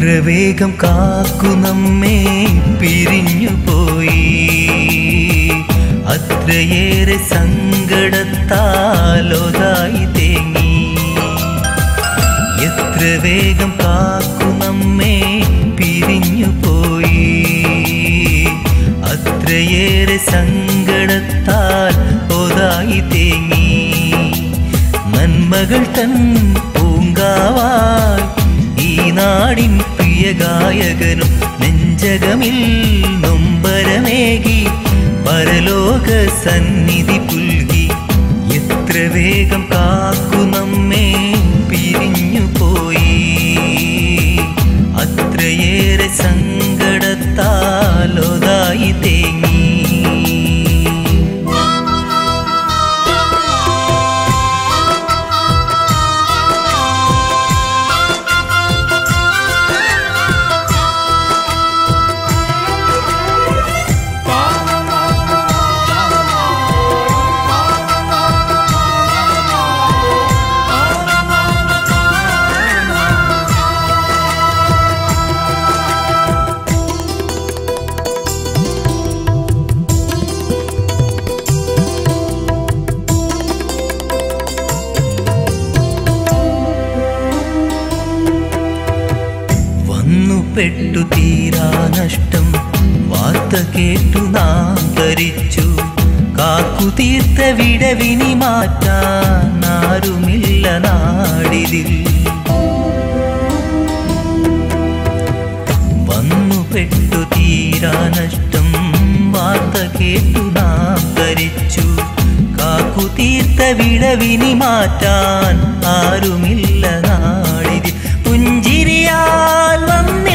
എത്ര വേഗം കാക്കു നമ്മെ പിരിഞ്ഞുപോയി, അത്രയേറെ സങ്കടത്താലൊതായി തേങ്ങി. എത്ര വേഗം കാക്കു നമ്മെ പിരിഞ്ഞുപോയി, അത്രയേറെ സങ്കടത്താൽ ഒതായി തേങ്ങി. നന്മകൾ തൻ പൂങ്കാവായി ഈ നാടിൻ പ്രിയ ഗായകനും നെഞ്ചകമിൽ നൊമ്പരമേകി പരലോക സന്നിധി പുൽകി. എത്ര വേഗം കാക്കു നമ്മെ പിരിഞ്ഞുപോയി, അത്രയേറെ സങ്കടത്താലൊതായി തേങ്ങി. പെട്ടു തീരാ നഷ്ടം വാർത്ത കേട്ടു നാം ധരിച്ചു. കാക്കു തീർത്ത വിടവിനി മാറ്റാൻ ആരുമില്ല നാടിതിൽ. വന്നു പെട്ടു തീരാ നഷ്ടം വാർത്ത കേട്ടു നാം ധരിച്ചു. കാക്കു തീർത്ത വിടവിനി മാറ്റാൻ ആരുമില്ല നാടിതിൽ. പുഞ്ചിരിയാൽ വന്നി